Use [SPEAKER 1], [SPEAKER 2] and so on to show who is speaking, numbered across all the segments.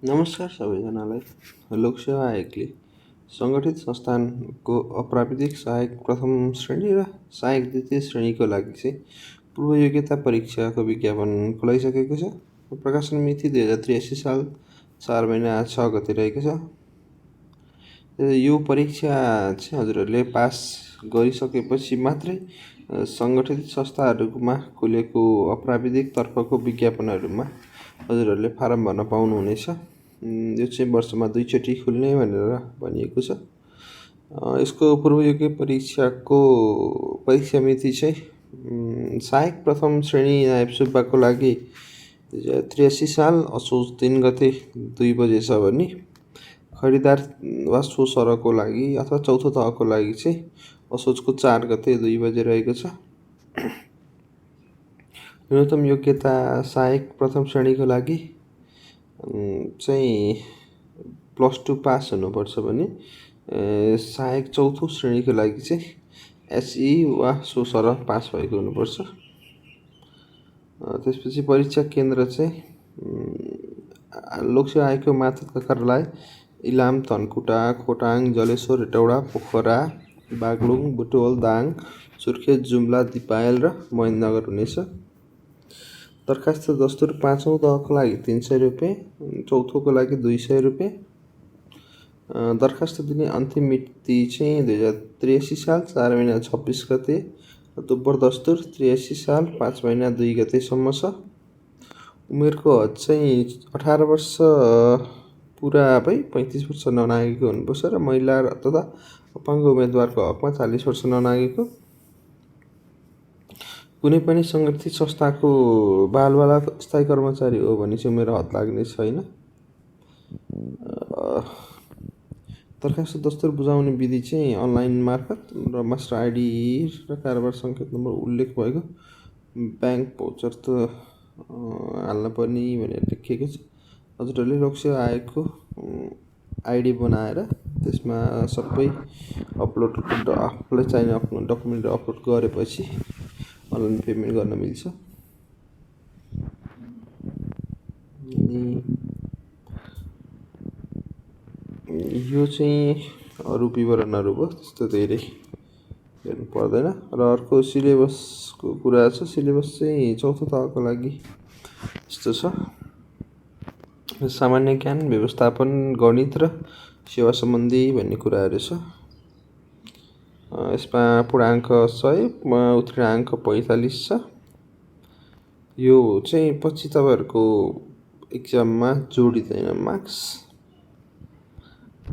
[SPEAKER 1] नमस्कार सबैजनालाई। लोकसेवा आयोगले सङ्गठित संस्थानको अप्राविधिक सहायक प्रथम श्रेणी र सहायक द्वितीय श्रेणीको लागि चाहिँ पूर्व योग्यता परीक्षाको विज्ञापन खुलाइसकेको छ। प्रकाशन मिति 2083 साल 4 महिना 6 गते रहेको छ। यो परीक्षा चाहिँ हजुरहरूले पास गरिसकेपछि मात्रै सङ्गठित संस्थाहरूमा खुलेको अप्राविधिक तर्फको विज्ञापनहरूमा हजुरहरूले फारम भर्न पाउनुहुनेछ। यो चाहिँ वर्षमा 2 चोटि खुल्ने भनेर भनिएको छ। यसको पूर्वयोग्य परीक्षाको परीक्षा मिति चाहिँ सहायक प्रथम श्रेणी नायब सुब्बाको लागि 83 साल असोज 3 गते 2 बजे छ भने खरिदार वा सो सरको लागि अथवा चौथो तहको लागि चाहिँ असोजको 4 गते 2 बजे रहेको छ। न्यूनतम योग्यता सहायक प्रथम श्रेणीको लागि चाहिँ +2 पास हुनुपर्छ भने सहायक चौथो श्रेणीको लागि चाहिँ एसई वा सो सर पास भएको हुनुपर्छ। त्यसपछि परीक्षा केन्द्र चाहिँ लोकसेवा आयोगको मातहतका कार्यालय इलाम, धनकुटा, खोटाङ, जलेश्वर, हेटौडा, पोखरा, बागलुङ, बुटवल, दाङ, सुर्खेत, जुम्ला, दिपायल र महेन्द्रनगर हुनेछ। दरखास्त दस्तुर 5औं तहको लागि 300 रुपियाँ, चौथोको लागि 200 रुपियाँ। दरखास्त दिने अन्तिम मिति चाहिँ 2083 साल 4 महिना 26 गते। दोब्बर दस्तुर 83 साल 5 महिना 2 गतेसम्म छ। उमेरको हद चाहिँ 18 वर्ष पुरा भई 35 वर्ष ननागेको हुनुपर्छ र महिला तथा अपाङ्ग उम्मेदवारको हकमा 40 वर्ष ननागेको। कुनै पनि सङ्गठित संस्थाको बालबाला स्थायी कर्मचारी हो भने चाहिँ उमेर हद लाग्ने छैन। दरखास्त दस्तुर बुझाउने विधि चाहिँ अनलाइन मार्फत र मास्टर आइडी र कारोबार सङ्केत नम्बर उल्लेख भएको ब्याङ्क भोचर त हाल्न पर्ने भनेर लेखिएको छ। हजुरहरूले लोकसेवा आयोगको आइडी बनाएर त्यसमा सबै अपलोड आफूलाई चाहिने डकुमेन्ट अपलोड गरेपछि अनलाइन पेमेन्ट गर्न मिल्छ। यो चाहिँ अरू विवरणहरू भयो, त्यस्तो धेरै हेर्नु पर्दैन। र अर्को सिलेबसको कुरा छ। सिलेबस चाहिँ चौथो तहको लागि यस्तो छ। सामान्य ज्ञान, व्यवस्थापन, गणित र सेवा सम्बन्धी भन्ने कुराहरू छ। यसमा पूर्णाङ्क 100, उत्तीर्णाङ्क 45 छ। यो चाहिँ पछि तपाईँहरूको इक्जाममा जोडिँदैन मार्क्स।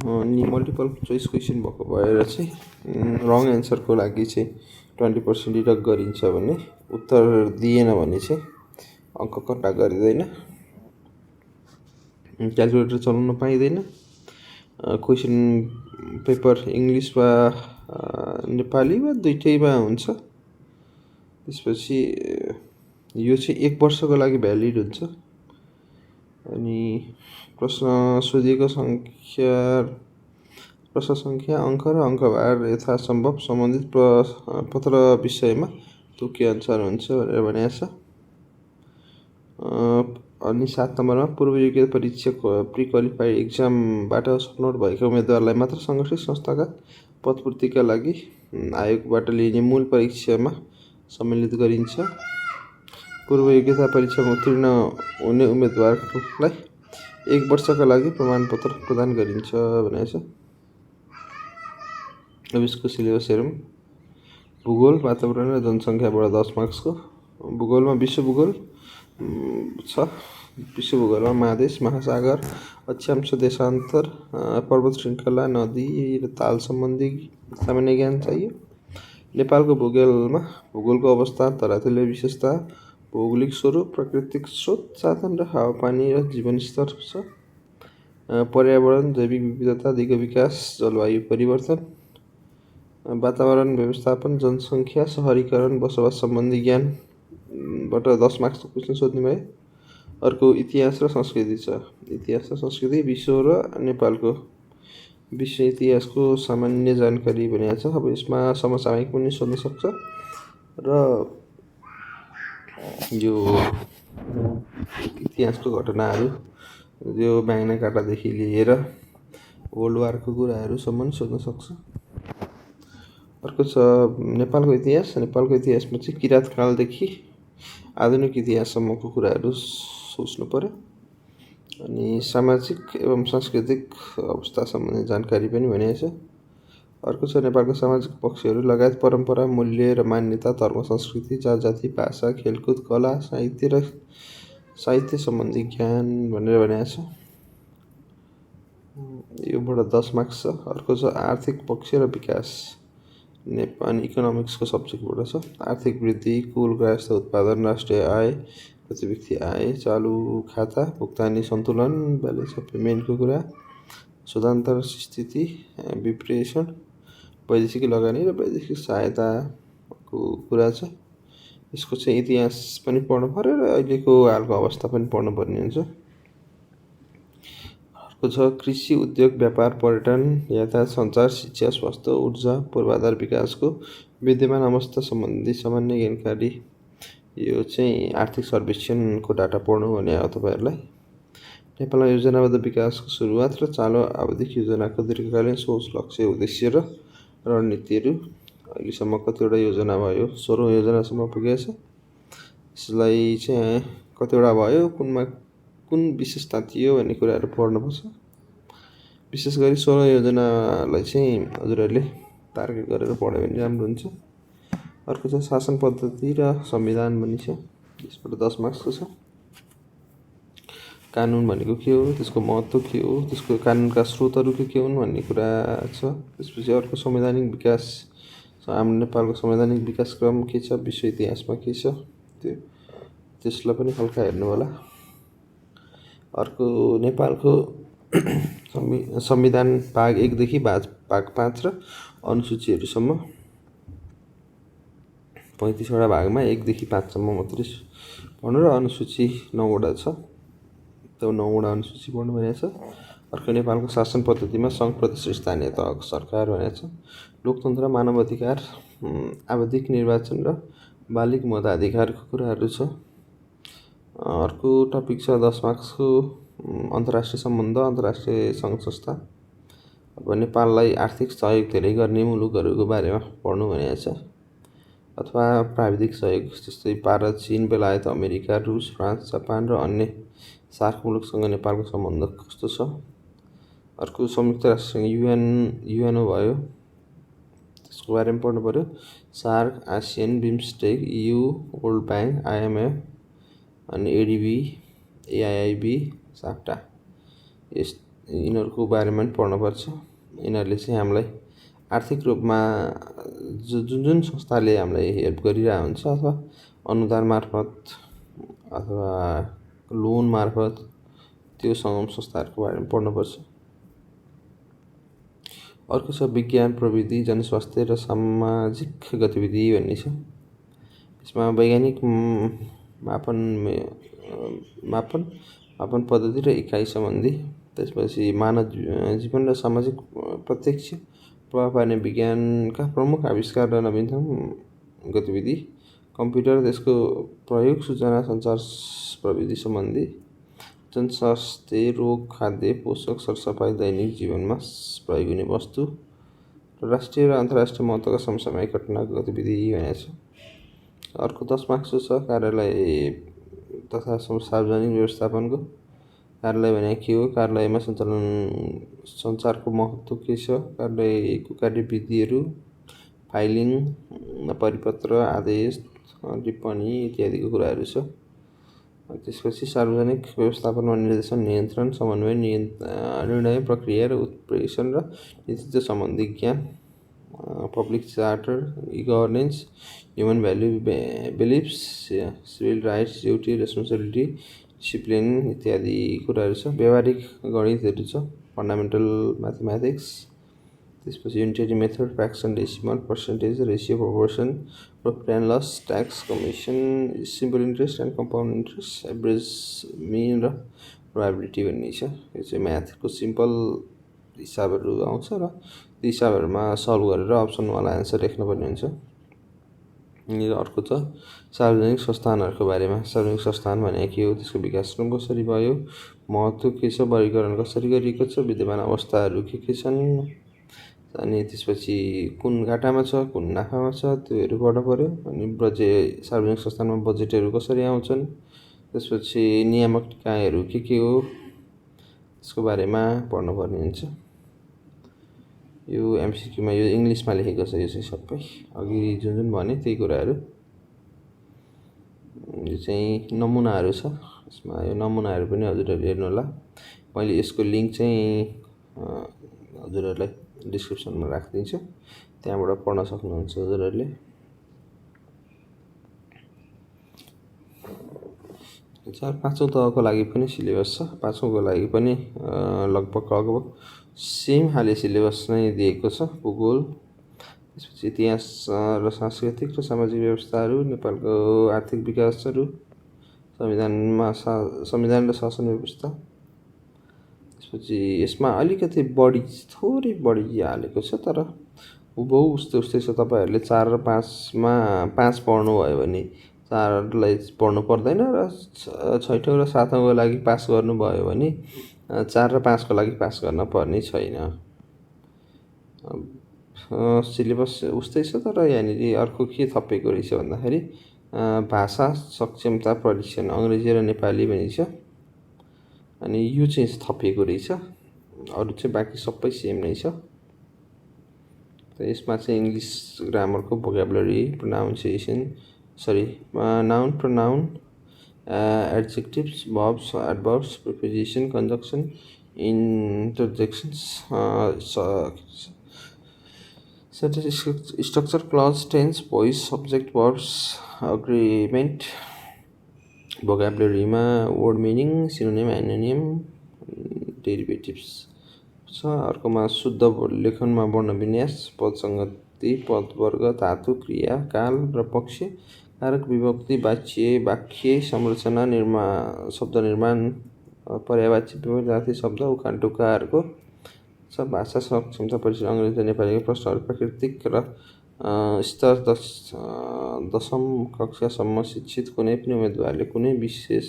[SPEAKER 1] अनि मल्टिपल चोइस क्वेसन भएको भएर चाहिँ रङ एन्सरको लागि चाहिँ 20% डिडक्ट गरिन्छ भने, उत्तर दिएन भने चाहिँ अङ्क कट्टा गरिँदैन। क्यालकुलेटर चलाउन पाइँदैन। क्वेसन पेपर इङ्ग्लिस वा नेपाली वा दुइटैमा हुन्छ। त्यसपछि यो चाहिँ 1 वर्षको लागि भ्यालिड हुन्छ। अनि प्रश्न सोधिएको प्रश्न सङ्ख्या, अङ्क र अङ्कभार यथासम्भव सम्बन्धित पत्र विषयमा तोके अनुसार हुन्छ भनेर भनेको छ। अनि 7 नम्बरमा पूर्व योग्यता परीक्षा प्रि क्वालिफाइड इक्जामबाट छनौट भएका उम्मेदवारलाई मात्र सङ्गठित संस्थाका पदपूर्तिका लागि आयोगबाट लिइने मूल परीक्षामा सम्मिलित गरिन्छ। पूर्व योग्यता परीक्षामा उत्तीर्ण हुने उम्मेदवारलाई 1 वर्षका लागि प्रमाणपत्र प्रदान गरिन्छ भनेको छ। अब यसको सिलेबस हेरौँ। भूगोल, वातावरण र जनसङ्ख्याबाट 10 मार्क्सको। भूगोलमा विश्व भूगोल छ। विश्व भूगोलमा महादेश, महासागर, अक्षांश, देशान्तर, पर्वत श्रृङ्खला, नदी र ताल सम्बन्धी सामान्य ज्ञान चाहियो। नेपालको भूगोलमा भूगोलको अवस्था, धरातलीय विशेषता, भौगोलिक स्वरूप, प्राकृतिक स्रोत साधन र हावापानी र जीवनस्तर छ। पर्यावरण, जैविक विविधता, दिगो विकास, जलवायु परिवर्तन, वातावरण व्यवस्थापन, जनसङ्ख्या, सहरीकरण, बसोबास सम्बन्धी ज्ञानबाट 10 मार्क्सको क्वेसन सोध्ने भयो। अर्को इतिहास र संस्कृति छ। इतिहास र संस्कृति विश्व र नेपालको विश्व इतिहासको सामान्य जानकारी भनेको छ। अब यसमा समसामयिक पनि सोध्न सक्छ र यो इतिहासको घटनाहरू यो म्याग्ना कार्टादेखि लिएर वर्ल्ड वारको कुराहरूसम्म नि सोध्न सक्छ। अर्को छ नेपालको इतिहास। नेपालको इतिहासमा चाहिँ किराँतकालदेखि आधुनिक इतिहाससम्मको कुराहरू सोच्नु पर्यो। अनि सामाजिक एवं सांस्कृतिक अवस्था सम्बन्धी जानकारी पनि भनेको छ। अर्को छ नेपालको सामाजिक पक्षहरू लगायत परम्परा, मूल्य र मान्यता, धर्म, संस्कृति, जात-जाति, भाषा, खेलकुद, कला, साहित्य र साहित्य सम्बन्धी ज्ञान भनेर भनेको छ। योबाट 10 मार्क्स छ। अर्को छ आर्थिक पक्ष र विकास। नेपाली इकोनोमिक्सको सब्जेक्टबाट छ। आर्थिक वृद्धि, कुल गृहस्थ उत्पादन, राष्ट्रिय आय, प्रति व्यक्ति आय, चालु खाता, भुक्तानी सन्तुलन, ब्यालेन्स अफ पेमेन्टको कुरा, शुद्धान्तर स्थिति, विप्रेषण, वैदेशिक लगानी र वैदेशिक सहायताको कुरा छ। यसको चाहिँ इतिहास पनि पढ्नु पर्यो र अहिलेको हालको अवस्था पनि पढ्नुपर्ने हुन्छ। अर्को छ कृषि, उद्योग, व्यापार, पर्यटन, यातायात, सञ्चार, शिक्षा, स्वास्थ्य, ऊर्जा, पूर्वाधार विकासको विद्यमान अवस्था सम्बन्धी सामान्य जानकारी। यो चाहिँ आर्थिक सर्वेक्षणको डाटा पढ्नु भने हो तपाईँहरूलाई। नेपालमा योजनाबद्ध विकासको सुरुवात र चालु आवधिक योजनाको दीर्घकालीन सोच, लक्ष्य, उद्देश्य र रणनीतिहरू। अहिलेसम्म कतिवटा योजना भयो? 16औं योजनासम्म पुगेको छ। यसलाई चाहिँ कतिवटा भयो, कुन विशेषता थियो भन्ने कुराहरू पढ्नुपर्छ। विशेष गरी 16 योजनालाई चाहिँ हजुरहरूले टार्गेट गरेर पढ्यो भने राम्रो हुन्छ। अर्को छ शासन पद्धति र संविधान भन्ने छ। यसबाट 10 मार्क्सको छ। कानुन भनेको के हो, त्यसको महत्त्व के हो, त्यसको कानुनका स्रोतहरू के हुन् भन्ने कुरा छ। त्यसपछि अर्को संवैधानिक विकास छ। हाम्रो नेपालको संवैधानिक विकास क्रम के छ, विश्व इतिहासमा के छ, त्यसलाई पनि हल्का हेर्नु होला। अर्को नेपालको संविधान भाग 1 देखि भाग 5 र अनुसूचीहरूसम्म 35वटा भागमा 1 देखि 5 सम्म मात्रै पढ्नु र अनुसूची 9वटा छ। त्यो 9वटा अनुसूची पढ्नु भनेको छ। अर्को नेपालको शासन पद्धतिमा सङ्घ, प्रदेश र स्थानीय तहको सरकार भनेको छ। लोकतन्त्र, मानव अधिकार, आवधिक निर्वाचन र बालिग मताधिकारको कुराहरू छ। अर्को टपिक छ 10 मार्क्सको अन्तर्राष्ट्रिय सम्बन्ध, अन्तर्राष्ट्रिय सङ्घ संस्था। अब नेपाललाई आर्थिक सहयोग धेरै गर्ने मुलुकहरूको बारेमा पढ्नु भनेको छ। अथवा प्राविधिक सहयोग जस्तै भारत, चीन, बेलायत, अमेरिका, रुस, फ्रान्स, जापान र अन्य सार्क मुलुकसँग नेपालको सम्बन्ध कस्तो छ। अर्को संयुक्त राष्ट्रसँग युएनओ भयो, त्यसको बारेमा पढ्नु पर्यो। SAARC, ASEAN, BIMSTEC, EU, world bank, IMF, अनि ADB, AIIB, साप्टा, यिनीहरूको बारेमा पनि पढ्नुपर्छ। यिनीहरूले चाहिँ हामीलाई आर्थिक रूपमा जुन संस्थाले हामीलाई हेल्प गरिरहेको हुन्छ अथवा अनुदान मार्फत अथवा लोन मार्फत त्यो संस्थाहरूको बारेमा पढ्नुपर्छ। अर्को छ विज्ञान, प्रविधि, जनस्वास्थ्य र सामाजिक गतिविधि भन्ने छ। यसमा वैज्ञानिक मापन पद्धति र इकाइ सम्बन्धी, त्यसपछि मानव जीवन र सामाजिक प्रत्यक्ष प्रभाव पार्ने विज्ञानका प्रमुख आविष्कार र नवीनतम गतिविधि, कम्प्युटर, त्यसको प्रयोग, सूचना सञ्चार प्रविधि सम्बन्धी, जनस्वास्थ्य, रोग, खाद्य, पोषक, सरसफाइ, दैनिक जीवनमा प्रयोग हुने वस्तु, राष्ट्रिय र अन्तर्राष्ट्रिय महत्त्वका समसामयिक घटनाको गतिविधि भनेको छ। अर्को 10 मार्क्सको छ कार्यालय तथा सार्वजनिक व्यवस्थापनको। कार्यालय भनेको के हो, कार्यालयमा सञ्चारको महत्त्व के छ, कार्यालयको कार्यविधिहरू, फाइलिङ, परिपत्र, आदेश, टिप्पणी इत्यादिको कुराहरू छ। त्यसपछि सार्वजनिक व्यवस्थापनमा निर्देशन, नियन्त्रण, समन्वय, निर्णय प्रक्रिया र उत्प्रेषण र नेतृत्व सम्बन्धी ज्ञान, public charter, governance, human value beliefs, civil rights, duty, responsibility, discipline इत्यादि कुराहरू छ। व्यावहारिक गणितहरू छ, फन्डामेन्टल म्याथमेटिक्स, त्यसपछि unitary method, fraction, decimal, percentage, ratio, proportion, profit and loss, tax, commission, simple interest and compound interest, average, mean र probability भन्ने छ। यो चाहिँ म्याथको सिम्पल हिसाबहरू आउँछ र त्यो हिसाबहरूमा सल्भ गरेर अप्सनवाला एन्सर लेख्नुपर्ने हुन्छ। अनि अर्को छ सार्वजनिक संस्थानहरूको बारेमा। सार्वजनिक संस्थान भनेको के हो, त्यसको विकास कसरी भयो, महत्त्व के छ, वर्गीकरण कसरी गरिएको छ, विद्यमान अवस्थाहरू के छन्, अनि त्यसपछि कुन घाटामा छ, कुन नाफामा छ, त्योहरू पढ्नु पऱ्यो। अनि सार्वजनिक संस्थानमा बजेटहरू कसरी आउँछन्, त्यसपछि नियामक निकायहरू के हो, त्यसको बारेमा पढ्नुपर्ने हुन्छ। यो एमसिक्यूमा यो इङ्ग्लिसमा लेखेको छ, यो चाहिँ सबै अघि जुन भने त्यही कुराहरू। यो चाहिँ नमुनाहरू छ, यसमा यो नमुनाहरू पनि हजुरहरूले हेर्नु होला। मैले यसको लिङ्क चाहिँ हजुरहरूलाई डिस्क्रिप्सनमा राखिदिन्छु, त्यहाँबाट पढ्न सक्नुहुन्छ हजुरहरूले। पाँचौँ तहको लागि पनि सिलेबस छ। पाँचौँको लागि पनि लगभग सेम खाले सिलेबस नै दिएको छ। भूगोल, त्यसपछि इतिहास र सांस्कृतिक र सामाजिक व्यवस्थाहरू, नेपालको आर्थिक विकासहरू, संविधान र शासन व्यवस्था। त्यसपछि यसमा अलिकति थोरै बढी हालेको छ, तर हुबहु उस्तै छ। तपाईँहरूले 4 र 5मा 5 पढ्नुभयो भने 4लाई पढ्नु पर्दैन, र 6औँ र 7औँको लागि पास गर्नुभयो भने 4 र 5को लागि पास गर्न पर्ने छैन। सिलेबस उस्तै छ, तर यहाँनिर अर्को के थपेको रहेछ भन्दाखेरि भाषा सक्षमता परीक्षण अङ्ग्रेजी र नेपाली पनि छ, अनि यो चाहिँ थपिएको रहेछ। अरू चाहिँ बाँकी सबै सेम नै छ। यसमा चाहिँ इङ्ग्लिस ग्रामरको vocabulary, noun, pronoun, adjectives, verbs, adverbs, preposition, conjunction, interjections, structure, clause, tense, voice, subject, verbs, agreement, भोकाबुलरीमा वर्ड मिनिङ, सिनोनिम, एनोनिम, डेरिभेटिभ्स छ। अर्कोमा शुद्ध लेखनमा वर्ण विन्यास, पद सङ्गति, पद वर्ग, धातु, क्रिया, काल र पक्ष, कारक, विभक्ति, वाक्य संरचना, शब्द निर्माण, पर्यायवाची, विपरीतार्थी शब्द, उखान टुक्काहरूको छ। भाषा सक्षमता परीक्षण अङ्ग्रेजी र नेपालीको प्रश्नहरू प्राकृतिक र स्तर 10औँ कक्षासम्म शिक्षित कुनै पनि उम्मेदवारले कुनै विशेष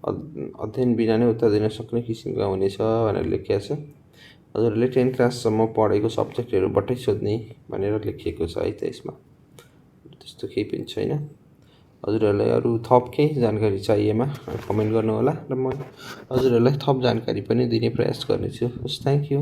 [SPEAKER 1] अध्ययन बिना नै उत्तर दिन सक्ने किसिमका हुनेछ भनेर लेखिएको छ। हजुरहरूले 10 क्लाससम्म पढेको सब्जेक्टहरूबाटै सोध्ने भनेर लेखिएको छ है त। यसमा त्यस्तो केही पनि छैन। हजुरहरूलाई अरू थप केही जानकारी चाहिएमा कमेन्ट गर्नुहोला, र म हजुरहरूलाई थप जानकारी पनि दिने प्रयास गर्नेछु। हस्, थ्याङ्क यू।